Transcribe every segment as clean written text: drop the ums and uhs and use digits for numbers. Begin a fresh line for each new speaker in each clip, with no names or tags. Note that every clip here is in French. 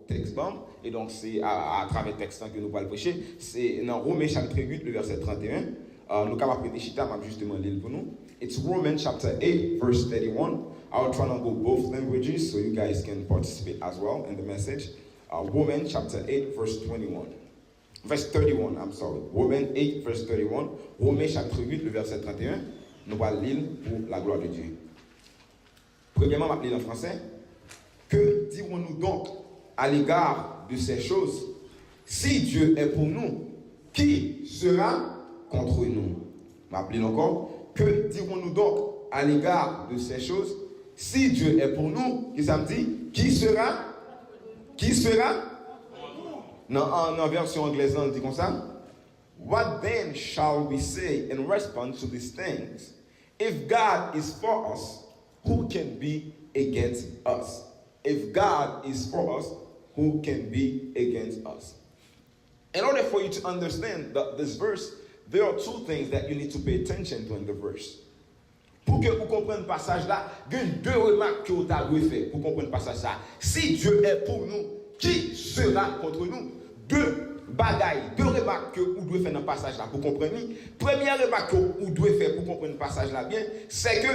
Texte bam, et donc c'est à travers le texte que nous allons prêcher. C'est dans Romains chapitre 8, le verset 31. Nous allons prêter chita, m'a justement lire pour nous. It's Romans chapter 8, verse 31. I'll try to go both languages so you guys can participate as well in the message. Romans chapter 8, verse 21. Verse 31, I'm sorry. Romans 8, verse 31. Romains chapitre 8, le verset 31. Nous allons lire pour la gloire de Dieu. Premièrement, on va lire en français. Que dirons-nous donc à l'égard de ces choses? Si Dieu est pour nous, qui sera contre nous? M'appelez encore. Que dirons-nous donc à l'égard de ces choses? Si Dieu est pour nous, qui ça me dit? Qui sera? Qui sera? Non, en version anglaise, on dit comme ça. What then shall we say in response to these things? If God is for us, who can be against us? If God is for us, who can be against us? In order for you to understand this verse, there are two things that you need to pay attention to in the verse. Pour que vous compreniez le passage là, il y a deux remarques que vous avez fait pour comprendre le passage là. Si Dieu est pour nous, qui sera contre nous? Deux bagailles, deux remarques que vous devez faire dans le passage là pour comprendre. Première remarque que vous devez faire pour comprendre le passage là bien, c'est que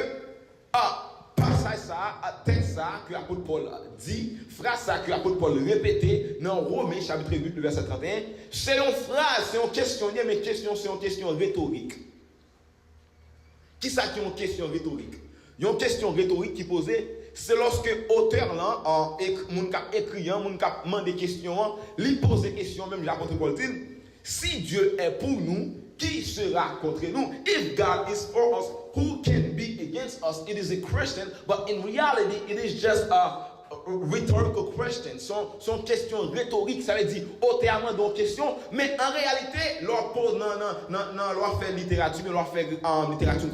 passage ça, texte ça que l'apôtre Paul dit, phrase ça que l'apôtre Paul répétait dans Romains chapitre 8, le verset 31, c'est une phrase, c'est une question, mais question, c'est une question rhétorique. Qui ça qui est une question rhétorique? Il y a une question rhétorique qui posée, c'est lorsque l'auteur là, mon cap écriant, mon cap demande des questions, lui pose des questions, même l'apôtre Paul dit, si Dieu est pour nous, qui sera contre nous? If God is for us, who can be against us? It is a question, but in reality, it is just a rhetorical question. Son question rhétorique, ça veut dire au terme d'une question, mais en réalité, leur pose leur fait littérature, leur fait en littérature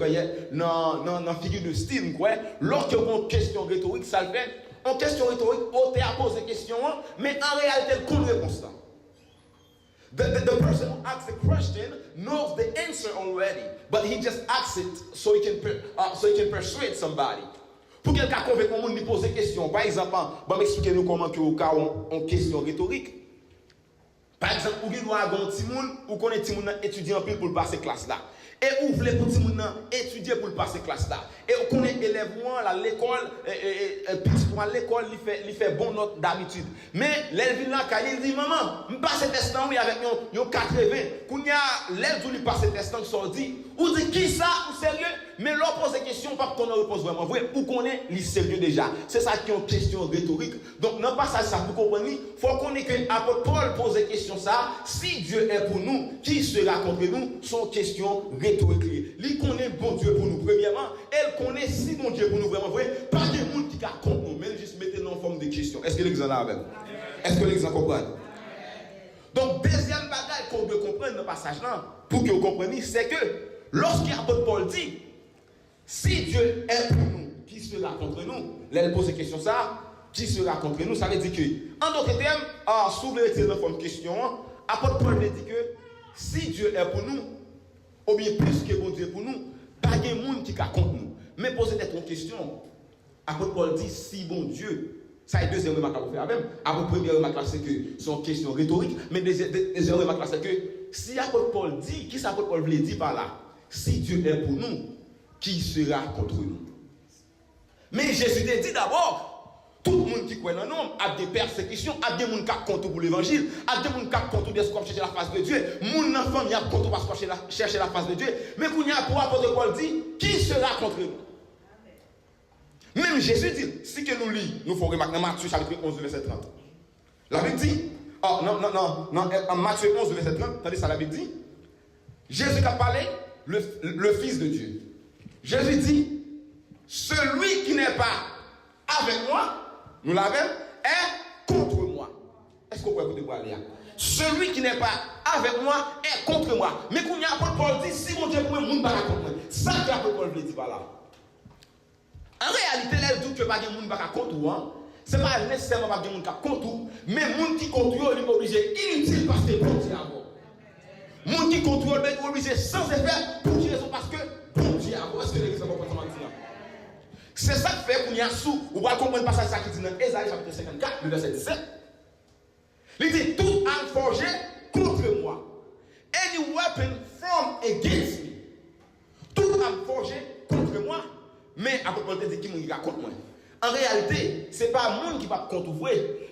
non figure de style quoi. Lorsqu'il y a une question rhétorique, ça le fait. En question rhétorique, au terme pose des questions, mais en réalité, il y a une réponse là. The person who asks the question knows the answer already, but he just asks it so he can persuade somebody. Pour quelqu'un convaincre le monde de poser des questions, par exemple, m'expliquer nous comment que au cas on question rhétorique. Par exemple, vous doit avoir un petit monde ou connaît petit monde étudier en pile pour passer classe là. Et vous voulez pour petit monde étudier pour passer classe là. Et vous connaît élève moi à l'école petit pour l'école il fait bon note d'habitude. Mais l'élève là quand il dit maman, me passer test oui avec yo 80. Quand il y a l'élève lui passer test qui sorti, ou dit qui ça ou sérieux, mais leur pose des questions pas qu'on réponse vraiment vrai ou connaît li sérieux déjà. C'est ça qui est une question rhétorique. Donc non pas ça pour comprendre, faut qu'on ait que apôtre Paul pose des questions ça, si Dieu est pour nous, qui sera contre nous? Sont questions rhétoriques. Lui connaît bon Dieu pour nous premièrement, elle connaît si bon Dieu pour nous vraiment vrai, pas de monde qui a contre nous, mais juste mettez en forme de question. Est-ce que l'exemple là avec? Est-ce que l'exemple comprend? Donc deuxième bagaille qu'on doit comprendre dans le passage là, pour que vous compreniez, c'est que lorsqu'apôtre Paul dit si Dieu est pour nous, qui sera contre nous? Là elle pose cette question ça, qui sera contre nous? Ça veut dire que en d'autres termes, si vous voulez dans forme de question, apôtre Paul veut dire que si Dieu est pour nous, ou bien plus que bon Dieu pour nous, pas de monde qui est contre nous. Mais poser une question, apôtre Paul dit si bon Dieu, ça est deuxième remarque à vous faire même. Après première remarque là c'est que c'est une question rhétorique, mais deuxième remarque là c'est que si apôtre Paul dit, qui ça apôtre Paul voulait dire par là? Si Dieu est pour nous, qui sera contre nous? Mais Jésus a dit d'abord, tout le monde qui croit dans nous a des persécutions, a des gens qui comptent pour l'évangile, a des gens qui comptent pour chercher la face de Dieu, mon enfant qui comptent pour chercher la face de Dieu. Mais quand il y a pour apôtre Paul dit, qui sera contre nous? Même Jésus dit, si que nous lisons, nous faut remarquer dans Matthieu chapitre 11, verset 30. La Bible dit, en Matthieu 11, verset 30, attendez ça, la Bible dit, Jésus a parlé, le Fils de Dieu. Jésus dit, celui qui n'est pas avec moi, nous l'avons, est contre moi. Est-ce qu'on peut écouter quoi, Léa? Celui qui n'est pas avec moi est contre moi. Mais quand il y a apôtre Paul dit, si mon Dieu pour moi, mon pas contre moi. Ça que l'apôtre Paul veut dire par là. En réalité, elle dit que pas de monde pas contre moi. C'est pas nécessairement pas de monde contre vous, mais monde qui contrôle est obligé inutile parce que bon Dieu avant. Monde qui contrôle est obligé sans effet pour quelle raison? Parce que bon Dieu avant. Est-ce que l'église va comprendre ça? C'est ça qui fait qu'on y a sous, on va comprendre le passage ça qui dit dans Ésaïe chapitre 54, le verset 17. Il dit, toute arme forgée contre moi. Any weapon formed against me. Toute arme forgée contre moi. Mais à propos de qui me contre moi. En réalité, ce n'est pas le monde qui va contre vous,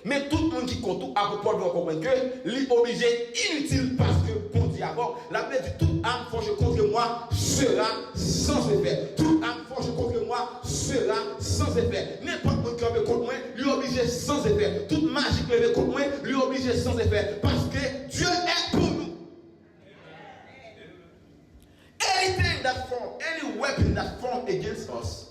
mais tout le monde qui contre vous, à propos de comprendre que l'obligé inutile parce que, bon diable, la paix dit toute arme forgée contre moi sera sans effet. Toute arme forgée contre moi sera sans effet. N'importe qui veut contre moi, lui obligé sans effet. Toute magie qui veut contre moi, lui obligé sans effet. Parce que Dieu est pour nous. Anything that formed, any weapon that formed against us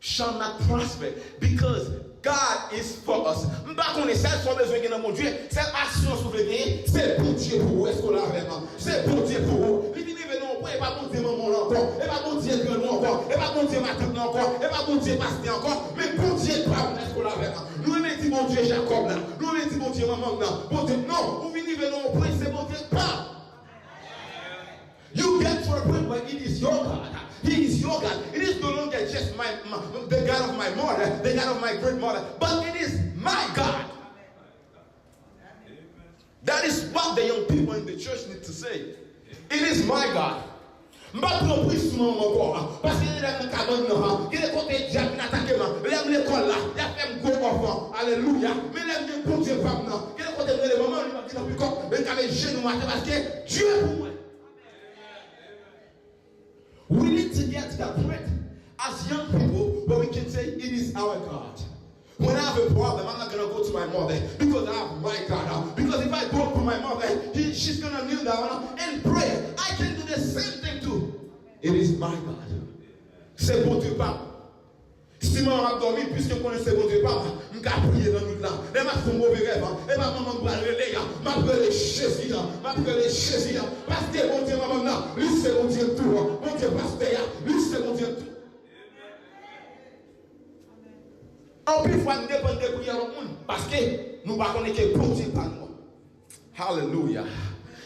shall not prosper because God is for us. Je ne sais pas qu'on est seul sur besoin de mon Dieu. Cette action sur le bien, c'est pour Dieu pour vous. Est-ce qu'on l'a vraiment? C'est pour Dieu pour vous. Il dit, non, et pas pour Dieu maman encore, et pas pour Dieu grand encore, et pas pour Dieu ma tante encore, et pas pour Dieu pasteur encore, mais pour Dieu pas. Est-ce qu'on l'a vraiment? Nous on dit mon Dieu Jacob là, nous on dit mon Dieu maman là. Bon Dieu, non, vous venez venir au point, c'est mon Dieu pas. You get to a point where it is your God. He is your God. It is no longer just the God of my mother, the God of my great mother, but it is my God. That is what the young people in the church need to say. It is my God. M'a compris souvent encore parce qu'il est dans le cabane il est côté diable n'attaque moi l'aime l'école là il a fait un gros enfant alléluia mais l'aime de Dieu femme là il est côté de maman il m'a dit plus quoi mais qu'avec genou matin parce que Dieu est pour moi. We need to get to that point as young people where we can say it is our God. When I have a problem, I'm not going to go to my mother because I have my God. Because if I go to my mother, she's going to kneel down and pray. I can do the same thing too. It is my God. C'est bon Dieu pas. Si maman a dormi, puisque je connais c'est bon Dieu pas, je vais prier dans nous là. Et ma femme mauvais rêve. Et ma maman va relayer. Ma prière Jésus. Ma prière Jésus. Parce que bon Dieu maman là, lui c'est bon Dieu tout. Bon Dieu pasteur, lui c'est bon Dieu tout. En plus, il faut dépendre de prières au monde. Parce que nous ne connaissons que bon Dieu par nous. Hallelujah.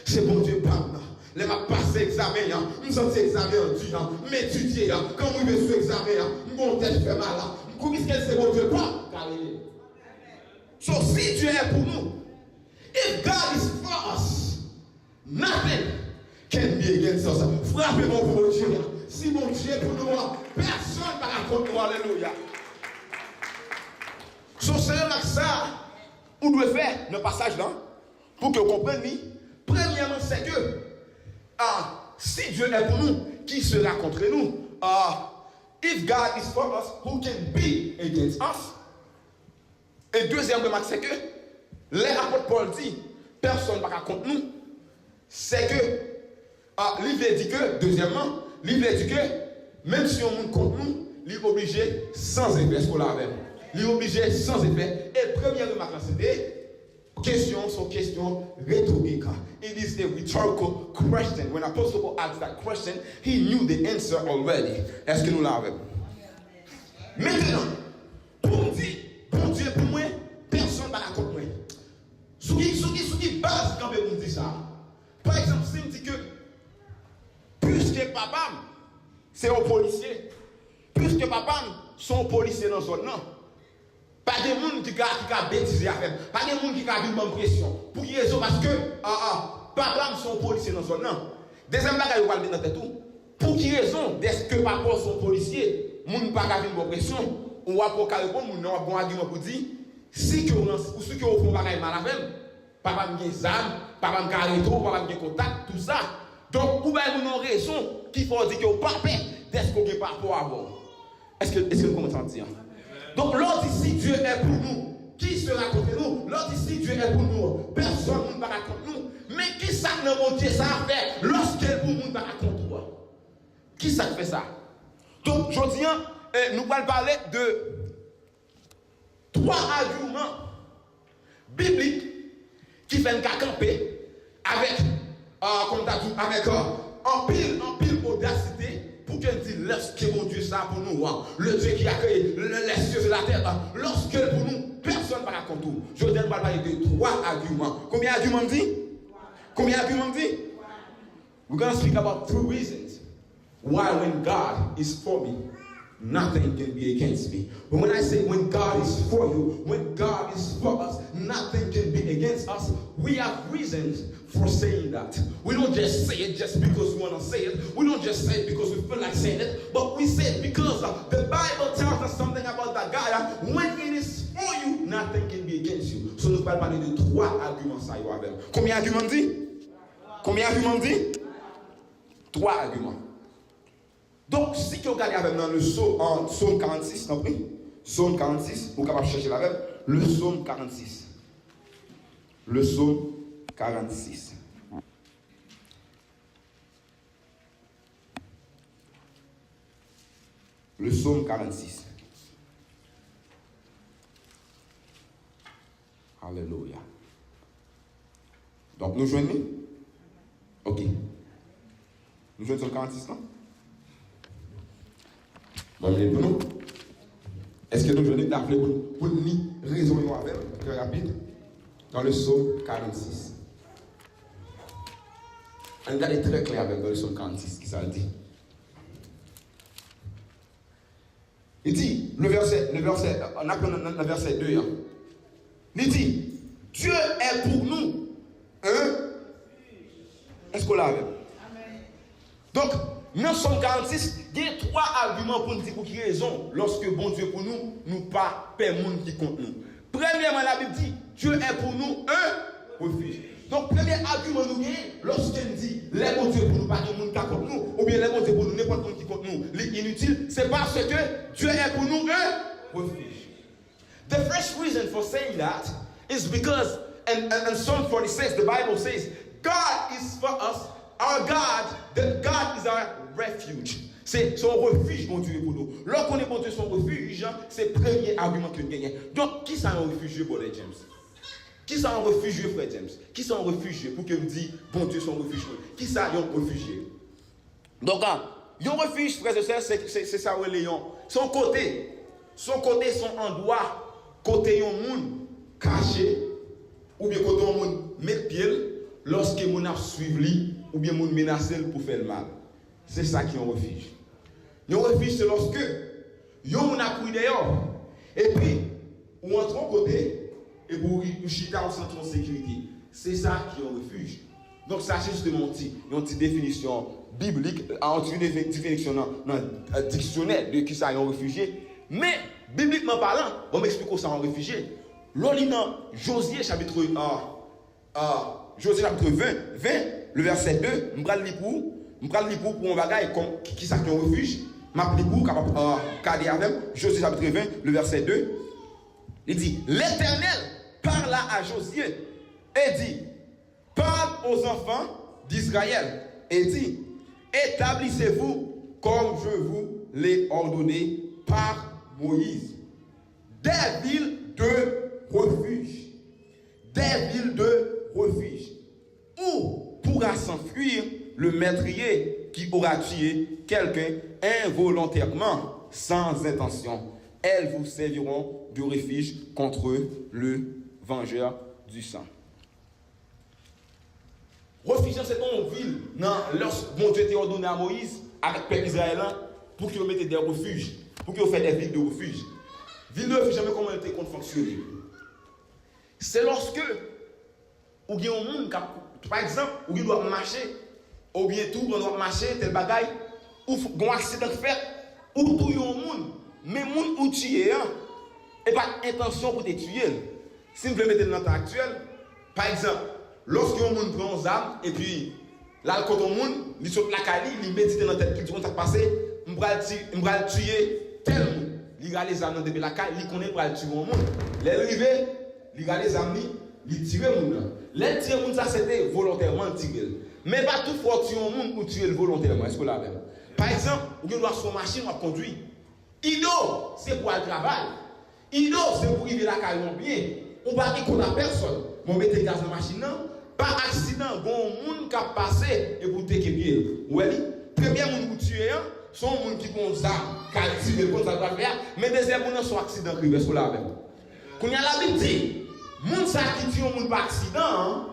C'est bon Dieu par nous. Les m'a passé examen, nous sommes examen en Dieu, m'étudier, quand nous vais sur examen, mon tête fait mal, comment est-ce que c'est bon Dieu pas? So si Dieu est pour nous, if God is for us, nothing can be against us. Frappez mon pour Dieu. Si mon Dieu est pour nous, personne ne va raconter nous. Alléluia. So c'est là que ça, on doit faire le passage là, pour que vous compreniez. Premièrement, c'est que si Dieu est pour nous, qui sera contre nous? If God is for us, who can be against us? Et deuxième remarque, c'est que l'apôtre Paul dit, personne ne va contre nous. C'est que, l'Ible dit que, deuxièmement, l'Ible dit que, même si on monte contre nous, il est obligé sans effet, ce qu'on l'a avec. Il est obligé sans effet. Et première remarque, c'était, question sur question rhétorique. It is a rhetorical question. When Apostle Paul asked that question, he knew the answer already. Est-ce que nous l'avons? Maintenant, pour dire, bon Dieu pour moi, personne ne va contre moi. Ce qui base quand on dit ça. Par exemple, si on dit que, puisque papa, c'est un policier, puisque papa, sont policiers dans son nom. Pas de monde qui a bêtisé avec. Pas de monde qui a vu une pression. Pour qui raison? Parce que papa sont policiers dans son nom. Deuxième bagage, vous parlez dans tête tout. Pour qui raison? Est-ce que papa sont policiers? Moun pas vu une pression. On va pour répondre, moun n'a bon argument pour dire si que ou si que vous font bagage mal avec, papa me des armes, papa me carré tout, papa me contact, tout ça. Donc vous avez une raison qu'il faut dire que vous pas peur d'est-ce qu'on pas pour avoir. Est-ce que vous commencez à dire? Donc, l'autre ici, Dieu est pour nous. Qui sera contre nous? L'autre ici, Dieu est pour nous. Personne ne va contre nous. Mais qui ça ne mon Dieu ça a fait lorsqu'il pour nous va contre nous? Qui ça fait ça? Donc, je dis, nous allons parler de 3 arguments bibliques qui font camper avec, comme tu as dit, avec en pile audacité. Pour qu'elle dise, lorsque mon Dieu ça pour nous, le Dieu qui a créé les cieux et la terre, lorsque pour nous, personne ne va raconter tout. Je vais parler de 3 arguments. Combien d'arguments dit? Combien d'arguments dit? We're going to speak about 2 reasons why when God is for me, nothing can be against me. But when I say when God is for you, when God is for us, nothing can be against us, we have reasons for saying that. We don't just say it just because we want to say it. We don't just say it because we feel like saying it. But we say it because the Bible tells us something about that God. When it is for you, nothing can be against you. So nous allons parler de 3 arguments. Ça y est. Combien d'arguments dit? Combien d'arguments dit? 3 arguments. Donc, si vous regardez avec dans le psaume 46, psaume 46, vous êtes capable de chercher la même, le psaume 46. Le psaume 46. Le psaume 46. Alléluia. Donc, nous joignons? Ok. Nous joignons le psaume 46, non? Bon, est-ce que nous venons d'appeler pour nous raisonner avec, très rapide, dans le psaume 46. On regarde très clair avec dans le psaume 46, qui ça dit. Il dit, le verset, on a le verset 2, hein. Il dit, Dieu est pour nous, hein? Est-ce qu'on l'a avec? Donc, dans le psaume 46, il y a 3 arguments pour nous dire pour qui raison, lorsque bon Dieu pour nous, nous pas paix monde qui compte nous. Premièrement, la Bible dit, Dieu est pour nous un refuge. Donc, premier argument nous gagne, lorsqu'il dit, les bon Dieu pour nous, pas de monde qui compte nous, ou bien les bon Dieu pour nous, n'importe qui compte nous, l'inutile, c'est parce que Dieu est pour nous un refuge. The first reason for saying that is because, in Psalm 46, the Bible says, God is for us. Our God, that God is our refuge. C'est son refuge, mon Dieu, pour nous. Lorsqu'on est bon Dieu, son refuge, c'est le premier argument que nous gagnons. Donc, qui ça un refuge, Brother James? Qui ça un refuge, Frère James? Qui ça un refuge pour que me dise, bon Dieu, son refuge? Qui ça un refuge? Donc, un refuge, frère et sœurs, c'est ça, Léon. Son côté, son endroit, côté un monde caché, ou bien côté un monde met pied, lorsque mon a suivi ou bien mon menacé pour faire le mal. C'est ça qui est un refuge. Un refuge, c'est lorsque on a pris dehors et puis on entre en côté et pour chita au centre de sécurité. C'est ça qui est un refuge. Donc ça c'est justement une petite définition biblique, une définition dans le dictionnaire de qui ça est un réfugié. Mais bibliquement parlant, on m'explique quoi ça un réfugié. L'on dans Josué chapitre 20, le verset 2, je vais lire pour un bagage qui ça qui est un refuge. Je vais lire pour capable caler avec Josué chapitre 20, le verset 2. Il dit, l'Éternel parla à Josué et dit, parle aux enfants d'Israël et dit, établissez-vous comme je vous l'ai ordonné par Moïse. Des villes de refuge. Des villes de refuge. Où pourra s'enfuir le meurtrier qui aura tué quelqu'un involontairement, sans intention. Elles vous serviront de refuge contre le vengeur du sang. Refuge, c'est une ville. Non, lorsque bon Dieu t'a ordonné à Moïse, avec le peuple israélien, pour qu'il mette des refuges, pour qu'il fasse des villes de refuge. Ville de refuge, jamais comment elle était fonctionner. C'est lorsque, ou bien un monde, par exemple, où il doit marcher, ou bien tout, on doit marcher, tel bagaille, ou un accident fait, ou tout le monde, mais le monde où tu es, et pas intention pour te tuer. Si vous voulez mettre dans le temps actuel, par exemple, lorsque un monde prend une arme, et puis, là, quand un monde, il saute la cali, il médite dans la tête, il dit, on t'a passé, on va le tuer tel monde. Il a les armes dans la cali, il connaît pour le tuer un monde. L'arrivée, il a les armes, il tire le monde. Les tirer le monde, ça c'était volontairement tiré. Mais pas tout fois tuer un monde ou tuer le volontairement. Est-ce que là même? Par exemple, vous doit sur une machine à conduire. Ido, c'est pour le travail. Ido, c'est pour arriver la caille bien. On va dire qu'on a personne. On met gaz dans la machine, pas accident, bon monde qui a passé et pour te bien. Oui, premier monde qui tuer, sont gens qui font ça, qui a tiré comme ça doit faire, mais deuxième monde sont accident qui est là même. Quand il y a la Bible dit, monde ça qui tue un monde par accident,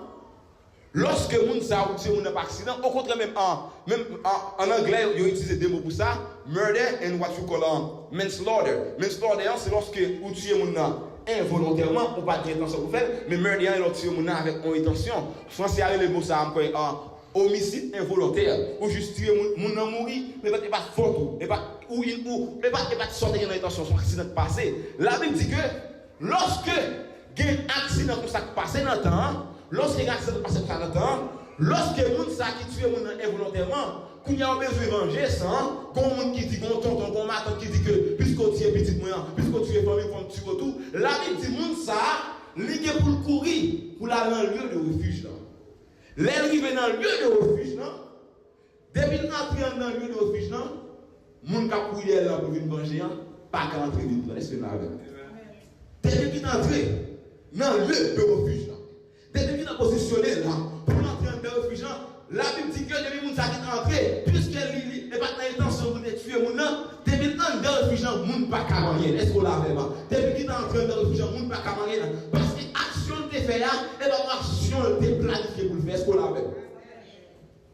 Lorsque moun sa ou tue moun dans accident, au contraire même en anglais, ils utilisent des mots pour ça, murder and what you call manslaughter. Manslaughter c'est lorsque ou tue moun involontairement ou pas d'intention pour faire, mais murder est tue moun avec une intention. Français a le mot ça homicide involontaire ou juste tuer moun nan mourir mais pas faute et pas ou pas sortir dans intention son accident passé. La Bible dit que lorsque il y a un accident comme ça passé dans le temps, lorsque il y a un accident passé dans le temps, lorsque moun ça qui tue moun involontairement, qu'on y a besoin de venger ça, qu'on moun qui dit qu'on tonton qu'on matin qui dit que puisqu'on tue petit moyen, puisqu'on tue famille comme tu tout, la Bible dit moun ça lié pour courir pour aller dans le lieu de refuge là. L'arrivée dans le lieu de refuge, depuis l'entrée dans le lieu de refuge, moun ka courir là pour venir manger, pas qu'à entrer dedans. Est-ce que vous avez? Depuis l'entrée dans le lieu de refuge, depuis l'entrée positionné là, pour entrer dans le refuge, la Bible dit que depuis moun sa qui est entré, puisqu'elle n'est pas dans l'intention de tuer moun, depuis l'entrée dans le refuge, moun pas qu'à manger. Est-ce que vous l'avez? Depuis qu'il est entré dans le refuge, moun pas qu'à manger. Parce que action de faire, et la action de planifier pour le faire, est-ce qu'on l'avait?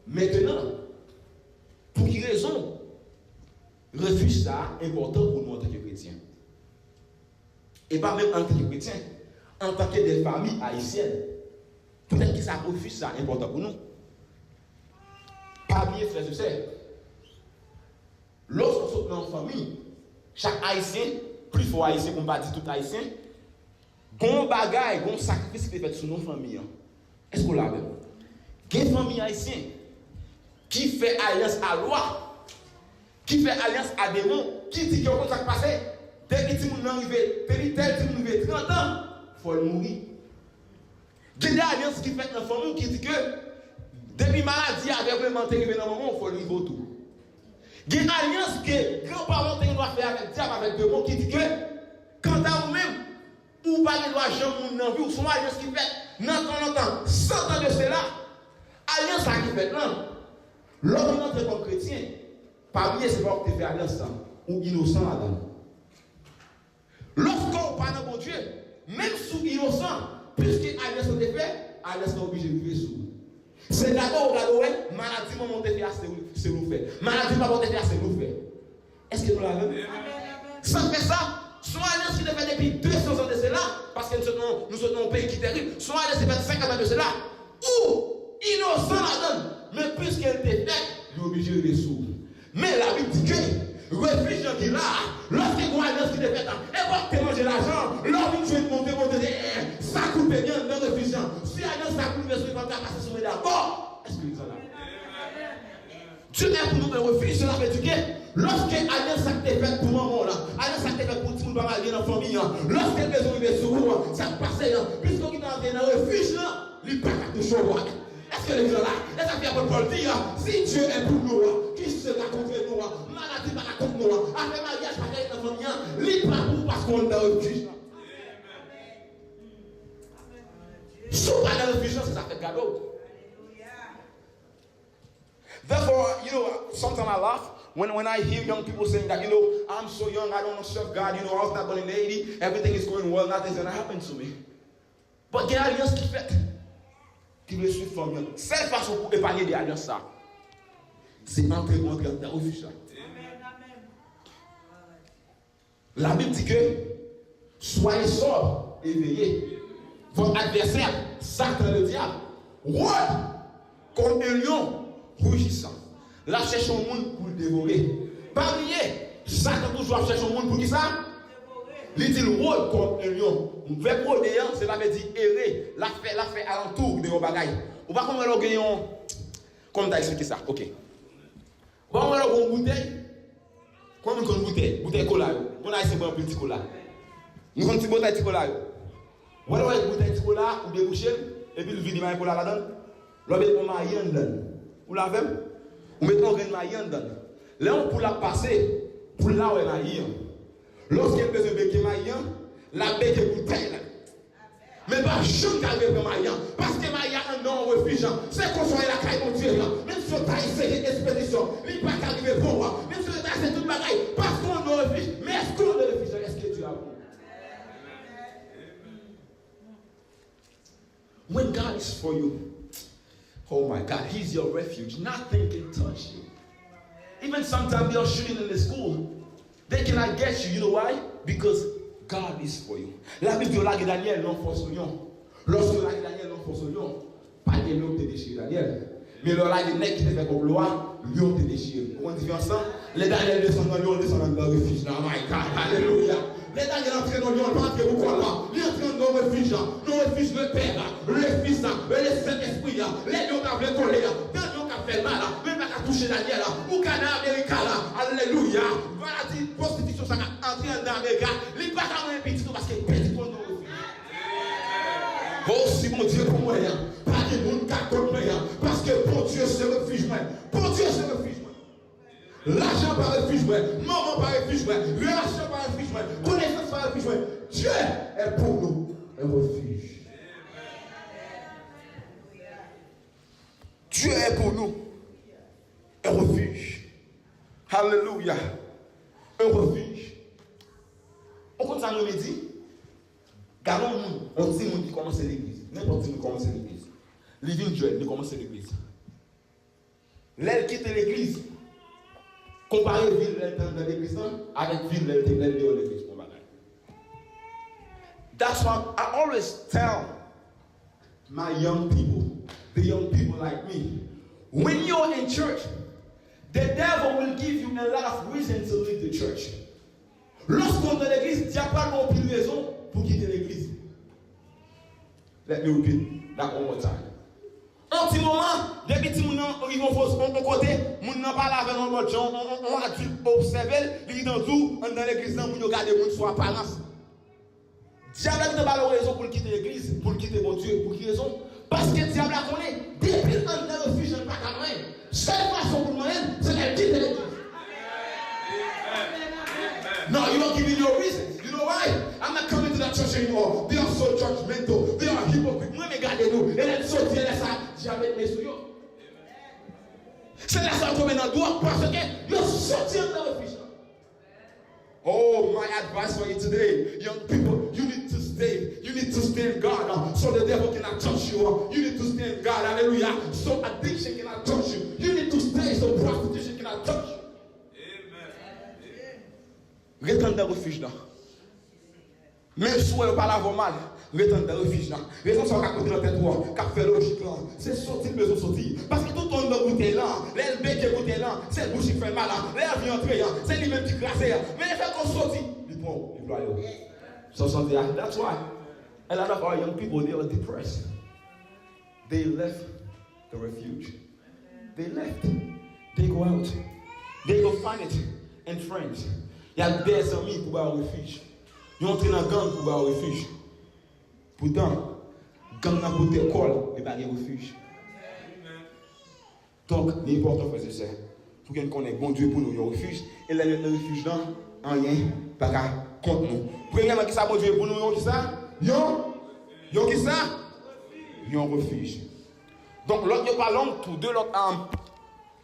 Maintenant, pour quelle raison refuge ça important pour nous en tant que chrétiens? Et pas même en tant que chrétiens, en tant que des familles haïtiennes. Peut-être que ça refuge ça important pour nous. Pas bien, frères et sœurs. Lorsqu'on saute dans une famille, chaque haïtien, plus fort haïtien qu'on va dire tout haïtien, bon bagay, bon sacrifice qui est fait sur nos familles. Est-ce qu'on l'a vu? Il y a une famille haïtienne qui fait alliance à loi, qui fait alliance à démon, qui dit qu'il y a un ça passé, dès que tu m'as arrivé, depuis tel tu m'as arrivé 30 ans, il faut mourir. Il y a une alliance qui fait dans la famille qui dit que depuis maladie avec vraiment arrivé dans le moment, il faut le niveau tout. Il y a une alliance que grand-parents doivent faire avec diable, avec démon, qui dit que quant à vous-même, ou pas de droit jamais moun nan vie ou son alliance qui fait dans ton temps 100 ans de cela alliance ça qui fait non l'homme entre comme chrétien pas bien c'est pas que tu fais alliance ça ou innocent là-dedans lorsqu'on parle dans bon Dieu même sous innocent puisque alliance est fait alliance est obligé de vivre sous c'est d'abord ouais maladie maman te fait c'est nous fait maladie maman te fait c'est nous fait est-ce que nous l'avons ça fait ça. Soit alliance qui est faite depuis 200 ans de cela, parce que nous sommes un pays qui est terrible, soit alliance qui est faite 50 ans de cela, ou innocent là-dedans, mais puisqu'elle était faite, il est obligé de sourd. Mais la Bible dit que, refuge qui est là, lorsque une alliance qui est faite, et quand tu manges l'argent, l'homme qui veut monter, ça coupe bien dans le refuge. Si alliance ça coupe bien, sur le contrat, parce que c'est d'accord. Est-ce que vous en avez? Dieu est pour nous un refuge, cela veut dire que lorsque alliance ça t'est faite pour maman là, alliance ça t'est faite pour tout le monde pas mal dans la famille, lorsque le besoin est sur vous, ça passe là, puisqu'on est dans un refuge là, il pas qu'à toucher au roi. Est-ce que les gens là, les affaires pour Paul dire, si Dieu est pour nous, qui sera contre nous, maladie pas contre nous, affaire mariage pas dans la famille, il pas pour parce qu'on est dans le refuge là. Si on pas dans le refuge là, ça fait cadeau. Therefore, sometimes I laugh when I hear young people saying that, I'm so young, I don't know serve God, I was not born in 80, everything is going well, nothing's going to happen to me. But il y a une alliance qui fait, qui me suit formée. Seule façon pour épargner des alliances, ça, c'est entrer dans le refuge. La Bible dit que, soyez sobres et veillez. Votre adversaire, Satan le diable, rôde comme un lion rugissant. Là, cherche un monde pour le dévorer. Pas oublier, Satan toujours cherche un monde pour qui ça? Il dit le rôle comme un lion. Le verbe rôder, cela veut dire errer. La fait alentour de vos bagailles. Ou pas comment on gagne. Comment t'as expliqué ça? Ok. Bon, on a une bouteille. Comment on a une bouteille? Bouteille cola. On a essayé de prendre un petit cola. Nous avons une petite bouteille de cola. On a une bouteille de cola, ou déboucher, et puis le vide de cola là-dedans. L'on met un maillon dedans. Vous l'avez? Vous mettez un grain de maillon dedans. Là, on peut la passer pour là où elle a eu. Lorsqu'il y a besoin de béquer maillon, la béque est bouteille. Mais pas juste qu'elle veut maillon. Parce que maillon est un non refuge. C'est qu'on soit la caille de Dieu. Même si on t'a essayé l'expédition, il n'est pas qu'arriver pour moi. Même si on t'a essayé toute bagaille. Parce qu'on est un refuge. Mais est-ce qu'on est un refuge? Est-ce que Dieu a vous? When God is for you,
Oh my God, He's your refuge. Nothing can touch you. Even sometimes they are shooting in the school. They cannot get you. You know why? Because God is for you. La Bible dit là que Daniel non force lion. Lorsque là que Daniel non force lion, pas de lion te déchire Daniel. Mais là les nègres qui te fait comme loi, lion te déchire. Vous comprenez ensemble? Les Daniel descendent dans lion, descendent dans le refuge. Oh my God, alléluia. Les Daniel entrent dans lion, pas entrer au quoi. Ils entrent dans le refuge, le Père, le Fils, le Saint-Esprit. Les lions qui veulent coller, les lions qui fait mal, même pas toucher Daniel, ou Canada Américain là. Alléluia. Voilà dit prostitution ça a entré dans Amérique. Les pas à un petit parce que petit qu'on nous refuse. Oh si mon Dieu pour moi, pas de monde qui contre moi, parce que bon Dieu c'est refuge moi. Bon Dieu c'est refuge moi. L'argent par refuge moi, maman par refuge moi, relation par refuge moi, connaissance par refuge moi. Dieu est pour nous un refuge. Dieu est pour nous un refuge. Alléluia. Un refuge. On compte ça nous dit. Gardons nous, on dit nous qui commence l'église. N'importe qui commence l'église. Living Joel, nous commence l'église. L'aile quitte l'église. Comparer ville dans l'église avec ville de l'église. That's why I always tell my young people, the young people like me, when you're in church, the devil will give you a lot of reasons to leave the church. Lorsqu'on est dans l'église, il n'y a pas de raison pour quitter l'église. Let me repeat that one more time. Un petit moment, depuis que nous arrivons au côté, nous n'avons pas lavé dans notre gens, on a dû observer, il dans tout, dans l'église, nous regardons les gens sur apparence. Diable n'a pas raison pour quitter l'église, pour quitter mon Dieu. Pour quelle raison? Parce que Diable a connaît, depuis qu'on est refuge, on ne peut pas moyen. Seule façon pour moi, c'est de quitter l'église. No, you don't give me no reasons. You know why? I'm not coming to that church anymore. They are so judgmental. They are hypocrites. Moi, regardez-nous. Et là, ils sont dit, ça, jamais de mes souillons. C'est là ça tombe dans le doigt parce que ils sont sortis dans le refuge. Oh, my advice for you today, young people, you need to stay. You need to stay in God so the devil cannot touch you. You need to stay in God, hallelujah. So addiction cannot touch you. You need to stay so prostitution cannot touch you. Retourne dans le refuge là. Même si on ne parle pas mal, retourne dans le refuge là. Raison sur la côté de la tête droite, qu'a fait logique là. C'est sortir besoin de sortir. Parce que tout le monde dans côté là, l'LB qui est côté là, c'est le bouche qui fait mal là. L'air entrer là, c'est lui-même qui crasse là. Mais il fait qu'on sortit. Il prend, il doit aller. So that's why a lot of our young people, they are depressed. They left the refuge. They left. They go out. They go find it in friends. Il y a des amis pour avoir un refuge. Ils entrent dans la gang pour avoir un refuge. Pourtant, gang n'a pas d'école et pas de refuge. Donc, l'important, frères et sœurs, pour qu'on connaisse bon Dieu pour nous, il y a un refuge. Et là, le refuge là, rien, pas contre nous. Premièrement, qui ça, bon Dieu pour nous, qui ça? Yon qui ça? Yon refuge. Donc, l'autre, nous parlons, tous deux, l'autre,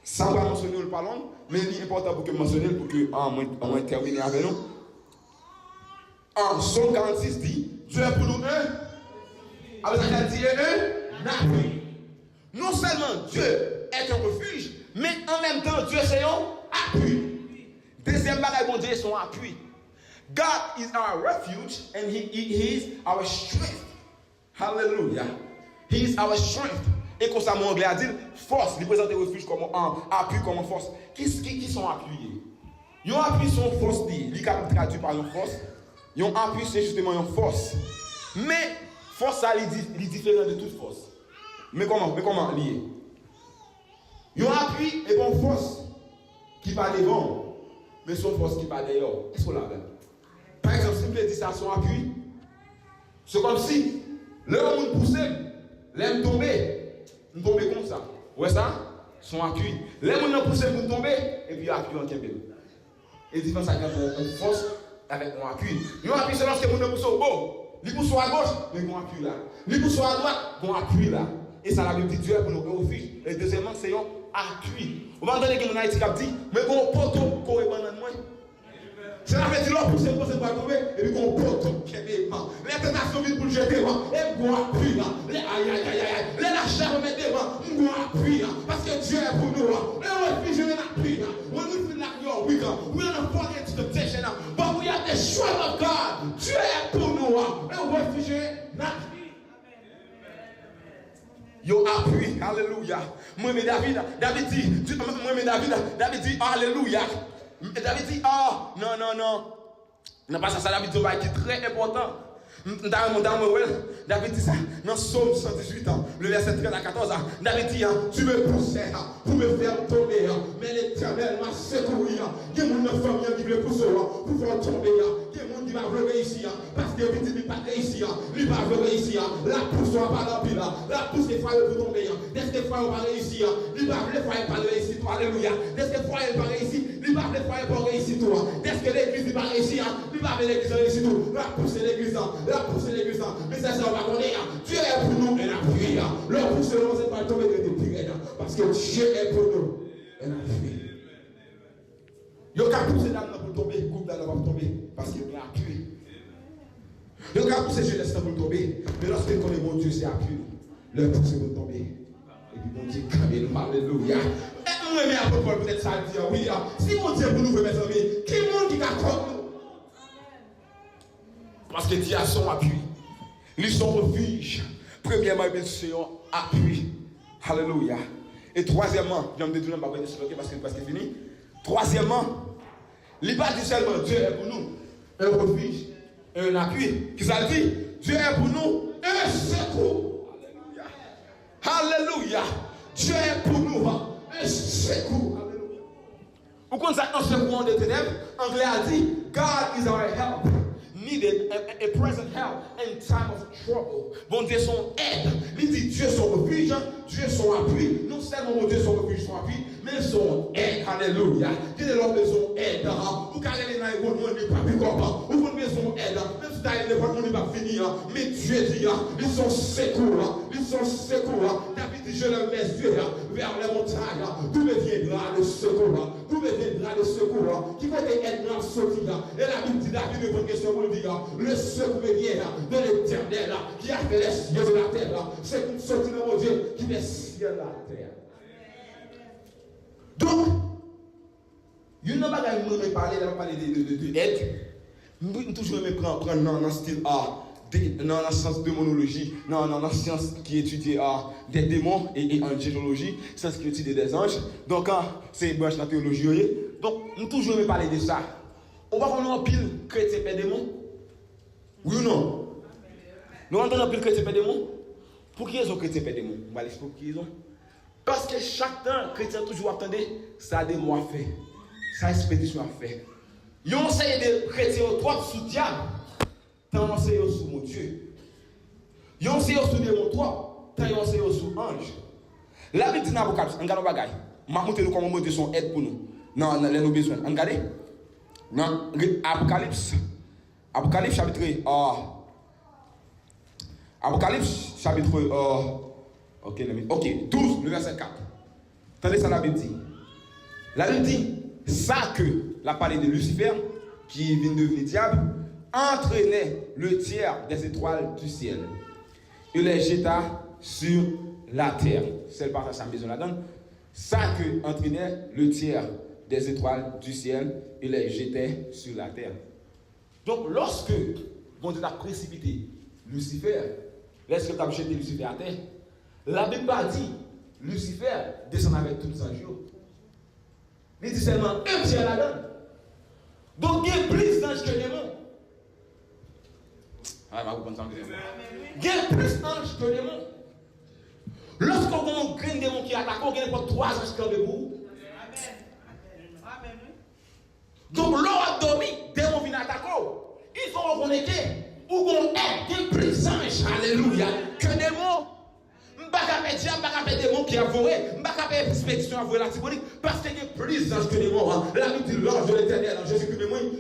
sans pas mentionner le parlons, mais il est important pour que mentionner, pour que on termine avec nous. En Psaume 46 dit, Dieu est pour nous un, avec ça dit un appui. Non seulement Dieu est un refuge, mais en même temps Dieu c'est un appui. Deuxième bagage, bon Dieu est son appui. God is our refuge and he is our strength. Hallelujah. He is our strength. Et comme ça, mon anglais a dit, force, il présente le refuge comme un appui, comme une force. Qui sont appuyés? Ils ont appui son force, il est traduit par une force. Ils ont appui, c'est justement une force. Mais, force, ça, il est différent de toute force. Mais comment lié? Ils ont appui et une force qui part devant, mais son force qui part derrière. Est-ce qu'on l'a fait? Par exemple, si vous dit ça, son appui, c'est comme si le monde poussait, l'aime tomber. Nous tomber comme ça. Ouais ça? Son appui. Les gens nous poussent pour tomber et puis appui en kembé. Et différence avec une force avec un appui. Nous appui c'est lorsque nous poussons au bas. Nous poussons à gauche, mais nous appui là. Nous poussons à droite, nous appui là. Et ça la Bible dit Dieu pour nous refuge. Et deuxièmement c'est un appui. Vous m'entendez que mon Haïti cap dit mais bon poteau correspond dans moi. Cela veut dire que c'est pour tomber et puis qu'on porte ton québécois. Les tentations viennent pour le jeter, et on appuie. Les aïe aïe aïe aïe. Les lâches pour mettre devant, on appuie. Parce que Dieu est pour nous. Et on réfugie un appui. When we feel like we are weak, we are not falling into temptation. But we have the strength of God. Dieu est pour nous. Et on réfugie un appui. Yo appui, alléluia. Moi mais David dit, alléluia. David dit, non pas ça, David dit qui est très important. David dit ça dans Psaume 118, le verset 13 à 14. David dit, tu me poussais pour me faire tomber, mais l'Éternel m'a secouru. Il y a mon famille qui me pousse pour faire tomber. Il y a mon qui va lever ici, parce que David n'est pas ici, il va lever ici. La pousse va pas l'empile, la pousse des fois pour tomber. Dès que fois on va réussir, il va les fois pas réussir, toi, alléluia. Dès que fois il va réussir, il va les fois pas réussir, toi. Dès que l'église va réussir, il va l'église réussir, tout. La pousse l'église. La pousse l'église, mais ça on va connaître. Dieu est pour nous et la pluie. Le pousse nous, c'est pas tomber de tes parce que Dieu est pour nous et la pluie. Le cas pousser l'âme pour tomber, le groupe d'âme va tomber parce qu'il y a appui. Le cas pousser jeunesse pour tomber, mais lorsque connaît mon Dieu, c'est appui. Le pousser pour tomber. Et puis mon Dieu, alléluia. Et on remet à peu près peut-être ça dire oui. Si mon Dieu pour nous, mes amis, qui monde qui accorde nous? Parce que Dieu a son appui. Lui son refuge. Premièrement, il c'est un appui. Alléluia. Et troisièmement, je vais me détourner parce que c'est fini. Troisièmement, il n'est pas dit seulement Dieu est pour nous un refuge, un appui. Qui ça dit? Dieu est pour nous un secours. Alléluia. Alléluia. Dieu est pour nous un secours. Alléluia. Vous connaissez un secours de ténèbres? Anglais a dit, God is our help. Needed a present help in time of trouble. Bon Dieu son aide. Il dit Dieu son refuge, Dieu son appui. Non seulement mon Dieu son refuge, son appui, mais son aide. Alléluia. Quel est l'homme de son aide? Vous carrez les nains, vous ne pas plus comme vous avez besoin d'aide. Même si d'ailleurs les voix ne va finir. Mais Dieu dit, ils sont secours. Ils sont secours. David dit, je le mets Dieu vers les montagnes. D'où me viendra le secours? D'où me viendra le secours? Qui va être dans sortir? Et la Bible dit, David me pose une question. Le secours vient de l'Éternel qui a fait les cieux de la terre. C'est une sortie de mon Dieu qui fait les cieux de la terre. Donc, il n'y a pas de parler d'aide. Nous toujours prendre dans le style dans la science de démonologie, dans la science qui étudie des démons et angélologie, science qui étudie des anges. Donc, c'est une branche de la théologie. Donc, nous toujours parler de ça. On va prendre un pile chrétien et démon. Oui ou non? Nous entendons un pile chrétien et démon. Pour qui ils ont chrétien et démon? On va l'expliquer pour qui ils ont. Parce que chaque temps, chrétien toujours attendait, ça démon a fait. Ça expédition a fait. Ils ont essayé de chrétiens au toit sous diable. Tant ils ont essayé sous mon Dieu. Ils ont essayé sous démon toit. Tant ils ont essayé sous ange. La Bible dit dans l'Apocalypse, on regarde bagaille. Je vais montrer comment mon Dieu son aide pour nous. Non, nous besoin. Regardez. Dans Apocalypse chapitre Apocalypse 12, le verset 4. Attendez ça, la Bible dit. La Bible dit, ça que la parole de Lucifer, qui vient devenir diable, entraînait le tiers des étoiles du ciel. Il les jeta sur la terre. C'est le passage à la maison là-dedans. Ça que entraînait le tiers des étoiles du ciel, il les jetait sur la terre. Donc, lorsque bon Dieu a précipité Lucifer, lorsque tu as jeté Lucifer à terre, la Bible a dit Lucifer descend avec tous les anges. Il dit seulement un tiers là-dedans. Donc, il y a plus d'anges que de démons. Il y a plus d'anges que de démons. Lorsqu'on a un grand démon qui attaque, on a pas 3 anges qui ont debout. Donc, l'or a dormi, démon vient attaquer. Ils vont reconnaître où on est des plus anges, alléluia, que des mots. Je ne vais pas faire des mots qui avouent, je ne vais pas faire expédition avouée la symbolique, parce qu'il y a plus d'anges que des mots. La Bible dit l'ange de l'Éternel, Jésus-Christ,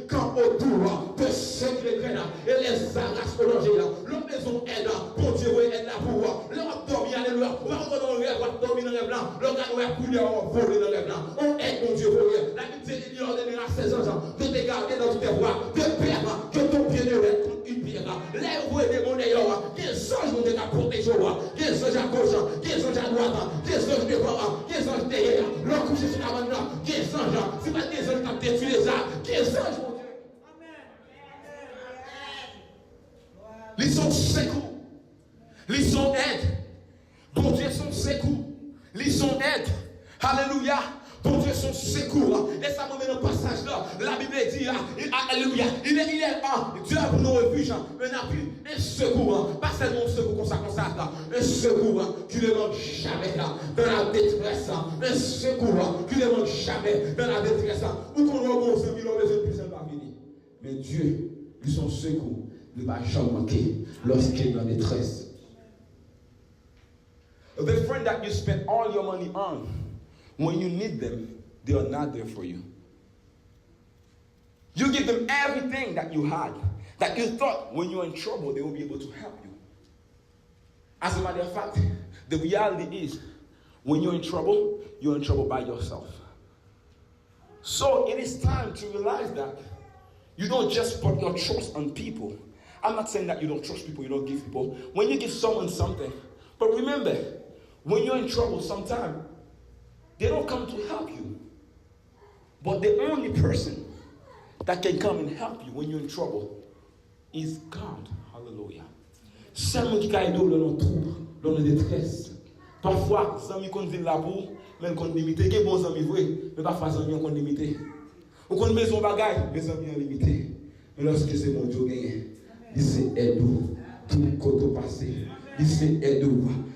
quand autour de ceux qui les craignent, et les arrache au danger, l'homme maison aide, pour Dieu, aide la pour l'homme dormi, alléluia, on va dans le rêve, on va dormir dans le rêve blanc, l'homme a coulé, on va voler dans le rêve blanc, on aide mon Dieu, la Bible dit, il ordonnera à ses anges de te garder dans toutes tes voies. Ils sont secours. Ils sont aide. Bon Dieu, son secours. Ils sont aide. Alléluia. Bon Dieu, son secours. Et ça me met dans le passage là. La Bible dit, alléluia. Il est Dieu pour nos refuges, un appui, un secours. Pas seulement un secours comme ça, là. Un secours qui ne manque jamais là, dans la détresse. Un secours qui ne manque jamais dans la détresse. Où qu'on voit bon ami, l'on besoin de plus, elle va venir. Mais Dieu, lui, son secours, ne va jamais manquer lorsqu'il est dans la détresse. The friend that you spend all your money on, when you need them, they are not there for you. You give them everything that you had, that you thought when you're in trouble, they will be able to help you. As a matter of fact, the reality is, when you're in trouble by yourself. So it is time to realize that you don't just put your trust on people. I'm not saying that you don't trust people, you don't give people. When you give someone something, but remember, when you're in trouble, sometimes they don't come to help you. But the only person that can come and help you when you're in trouble is God. Hallelujah. Seulement qui a aidé dans trouble, dans détresse. Parfois, les amis qu'on vit là pour, même qu'on limité, qui bons amis vrai, mais parfois les amis qu'on limité. Ou qu'on maison bagaille, les amis sont limités. Mais lorsque c'est mon Dieu gagné, il sait aider tout côté passé. Il sait aider.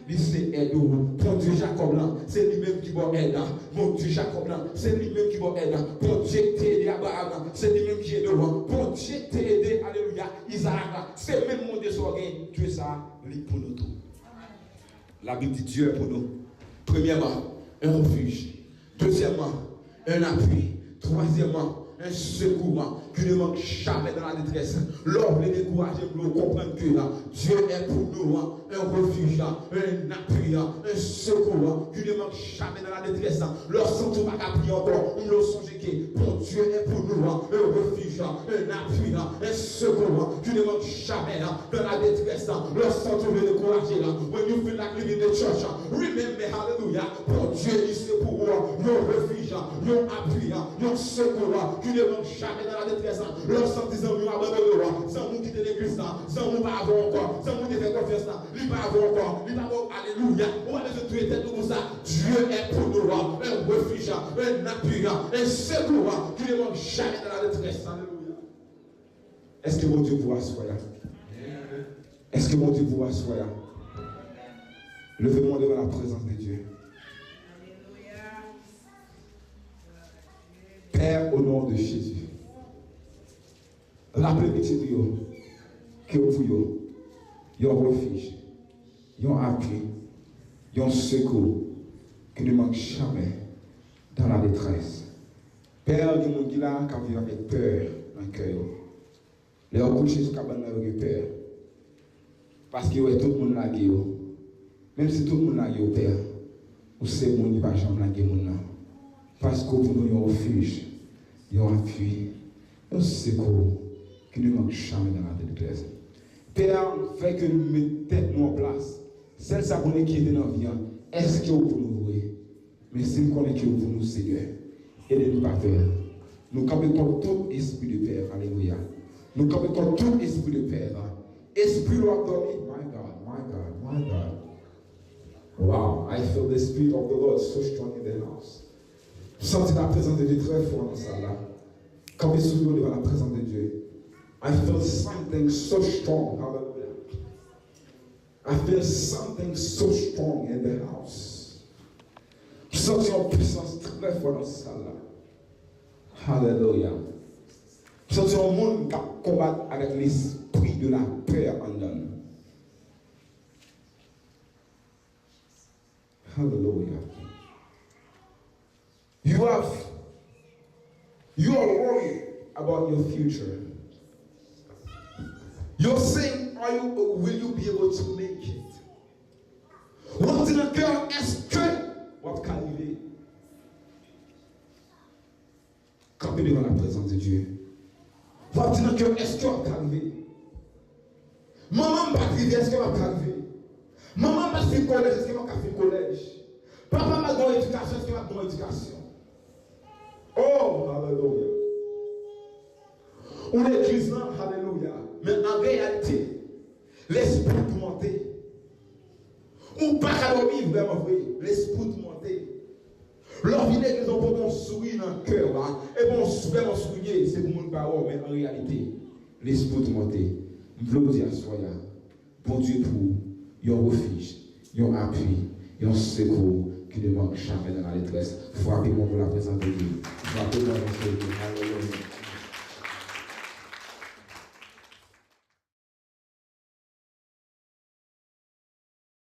Il sait aider. Mon Dieu Jacob là, c'est lui-même qui va aider. Mon Dieu Jacob là, c'est lui-même qui va aider. Mon Dieu t'a aidé Abraham, c'est lui-même qui est devant. Mon Dieu t'a aidé, alléluia, Isaac, c'est même mon Dieu sorgé. Dieu ça, lui pour nous tout. La Bible dit Dieu est pour nous. Premièrement, un refuge. Deuxièmement, un appui. Troisièmement, un secours qui ne manque jamais dans la détresse. L'homme les décourager pour comprendre que là, Dieu est pour nous un refuge, un appui, un secours qui ne manque jamais dans la détresse. Lorsqu'on ne va pas prier encore, on le songe que bon Dieu est pour nous un refuge, un appui, un secours qui ne manque jamais dans la détresse. Lorsqu'on ne va décourager là, when you feel like living in the church, remember, hallelujah, bon Dieu c'est pour vous un refuge, un appui, un secours qui ne manque jamais dans la détresse. Lorsqu'on dit nous abandonner, sans nous quitter l'église, sans nous pas avoir encore, sans nous faire confiance, il pas avoir encore, il pas avoir alléluia. On va laisser tout être tout ça. Dieu est pour nous un refuge, un appui, un secours qui ne manque jamais dans la détresse. Alléluia. Est-ce que mon Dieu vous assoit? Est-ce que mon Dieu vous assoit? Levez-moi devant la présence de Dieu. Père, au nom de Jésus, rappelez-vous que vous avez un refuge, un appui, un secours qui ne manque jamais dans la détresse. Père, il y a des gens qui vivent avec peur dans le cœur. Les gens couchés sur le cabane avec peur. Parce que tout le monde l'a gué. Même si tout le monde l'a gué, Père, vous savez que le monde ne va jamais la gué. Parce que vous avez un refuge, un appui, un secours qui ne manque jamais dans la détresse. Père, fait que nous mettons en place. Celle qui est dans la vie, est-ce que vous nous voyez? Mais si nous connaissons que vous nous, Seigneur, aidez-nous pas peur. Nous compétons tout esprit de Père. Alléluia. Nous compétons tout esprit de Père. Esprit de dormi. My God, my God, my God. Wow, I feel the Spirit of the Lord so strong in the house. Sentez la présence de Dieu très fort dans ça là. Quand vous souvenez devant la présence de Dieu, I feel something so strong. Hallelujah. I feel something so strong in the house. Sentez une puissance très forte dans ça là. Hallelujah. Sentez un monde qui combat avec l'esprit de la peur en nous. Hallelujah. You are worried about your future. You're saying, will you be able to make it? What did the girl ask? What can you do? Campez devant la présence de Dieu. What did the girl ask? What can you do? Maman m'a dit, est-ce qu'elle va arriver? Maman m'a fait collège, est-ce qu'elle va faire collège? Papa m'a donné éducation, est-ce qu'elle va donner éducation? Oh, hallelujah. On est église là, hallelujah. Mais en réalité, L'esprit tourmenté. Ou pas qu'à dormir, vraiment vrai. L'esprit tourmenté. Leur vie qu'ils ont pour sourire dans le cœur, et bon, vraiment sourire, c'est pour mon parole, mais en réalité, l'esprit tourmenté. Je veux vous dire, soyez, bon Dieu pour un refuge, un appui, un secours qui ne manque jamais dans la détresse. Frappez-moi pour la présence de Dieu. Frappez-moi dans ce